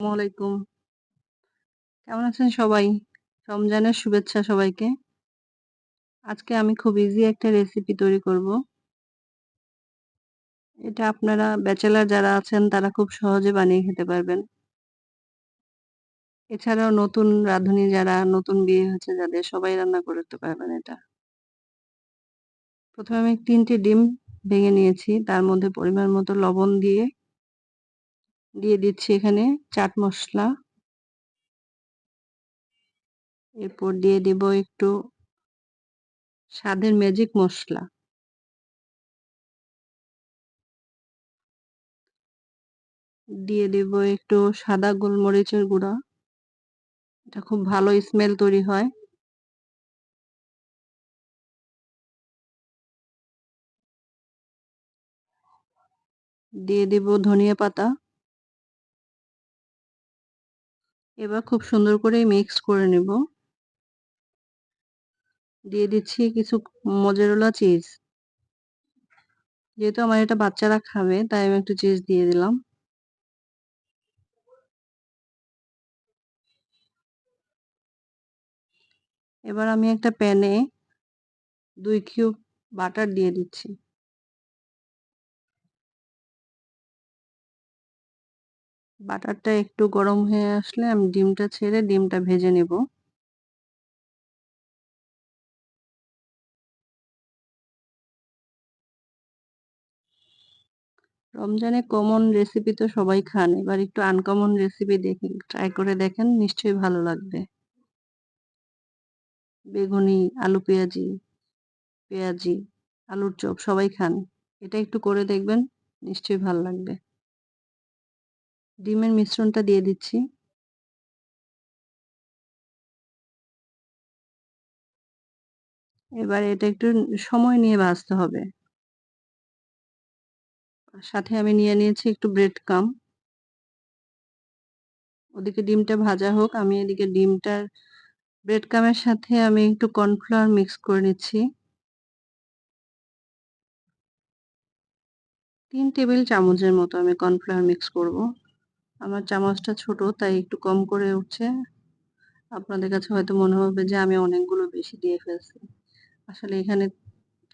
আসসালামু আলাইকুম। কেমন আছেন সবাই? রমজানের শুভেচ্ছা সবাইকে। আজকে আমি খুব ইজি একটা রেসিপি তৈরি করব। এটা আপনারা ব্যাচেলর যারা আছেন তারা খুব সহজে বানিয়ে খেতে পারবেন। এছাড়াও নতুন রাঁধুনি যারা নতুন বিয়ে হয়েছে যাদের সবাই রান্না করতে পারবেন এটা। ১ম এ আমি ৩ টে ডিম ভেঙে নিয়েছি। তার মধ্যে পরিমাণ মতো লবণ দিয়ে দিচ্ছি এখানে চাট মসলা। এরপর দিয়ে দিব একটু স্বাদের ম্যাজিক মসলা। দিয়ে দিব একটু সাদা গোলমরিচের গুঁড়া। এটা খুব ভালো স্মেল তৈরি হয়। দিয়ে দিব ধনিয়া পাতা। এবার খুব সুন্দর করে মিক্স করে নেব। দিয়ে দিচ্ছি কিছু মোজারেলা চিজ। যেহেতু আমার এটা বাচ্চারা খাবে তাই আমি একটু চিজ দিয়ে দিলাম। এবার আমি একটা প্যানে ২ কিউব বাটার দিয়ে দিচ্ছি। বাটারটা একটু গরম হয়ে আসলে আমি ডিমটা ছেড়ে ডিমটা ভেজে নেব। রমজানে কমন রেসিপি তো সবাই খান। এবার একটু আনকমন রেসিপি দেখেন, ট্রাই করে দেখেন, নিশ্চয়ই ভালো লাগবে। বেগুনি, আলু পেঁয়াজি, আলুর চপ সবাই খান। এটা একটু করে দেখবেন, নিশ্চয়ই ভালো লাগবে। ডিমের মিশ্রণটা দিয়ে দিচ্ছি। এবার এটা একটু সময় নিয়ে ভাজতে হবে। সাথে আমি নিয়ে নিয়েছি একটু ব্রেড ক্রাম্ব। ওদিকে ডিমটা ভাজা হোক, আমি এদিকে ব্রেড ক্রাম্বের সাথে আমি একটু কর্নফ্লাওয়ার মিক্স করে নিচ্ছি। ৩ টেবিল চামচের মতো আমি কর্নফ্লাওয়ার মিক্স করব। আমার চামচটা ছোট তাই একটু কম করে উঠছে। আপনাদের কাছে হয়তো মনে হবে যে আমি অনেকগুলো বেশি দিয়ে ফেলছি। আসলে এখানে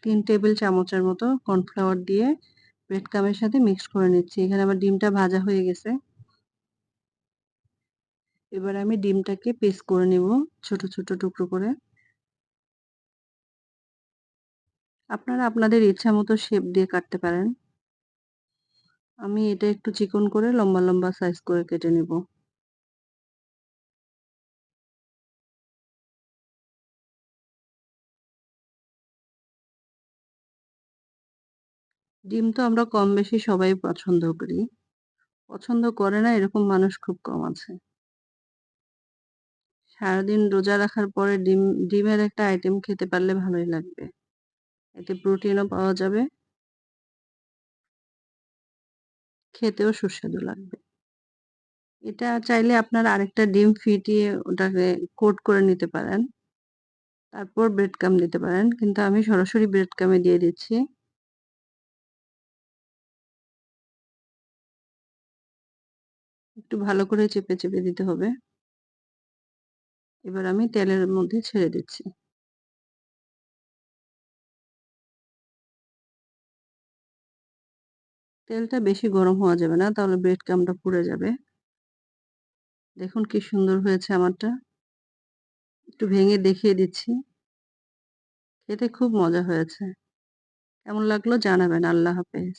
৩ টেবিল চামচের মতো কর্নফ্লাওয়ার দিয়ে ব্রেড ক্রাম্বের সাথে মিক্স করে নিচ্ছি। এখানে আমার ডিমটা ভাজা হয়ে গেছে। এবার আমি ডিমটাকে পিস করে নিব ছোট ছোট টুকরো করে। আপনারা আপনাদের ইচ্ছা মতো শেপ দিয়ে কাটতে পারেন। আমি এটা একটু চিকন করে লম্বা লম্বা সাইজ করে কেটে নিব। ডিম তো আমরা কম বেশি সবাই পছন্দ করি। পছন্দ করে না এরকম মানুষ খুব কম আছে। সারাদিন রোজা রাখার পরে ডিমের একটা আইটেম খেতে পারলে ভালোই লাগবে। এতে প্রোটিনও পাওয়া যাবে, খেতেও সুস্বাদু লাগবে। এটা চাইলে আপনারা আরেকটা ডিম ফিটিয়ে ওটাকে কোট করে নিতে পারেন। তারপর ব্রেড ক্রাম্ব দিতে পারেন। কিন্তু আমি সরাসরি ব্রেড ক্রাম্বে দিয়ে দিচ্ছি। একটু ভালো করে চেপে দিতে হবে। এবার আমি তেলের মধ্যে ছেড়ে দিচ্ছি। তেলটা বেশি গরম হওয়া যাবে না, তাহলে ব্রেড ক্রাম্বটা পুড়ে যাবে। দেখুন কি সুন্দর হয়েছে আমারটা। একটু ভেঙে দেখিয়ে দিচ্ছি। খেতে খুব মজা হয়েছে। কেমন লাগলো জানাবেন। আল্লাহ হাফেজ।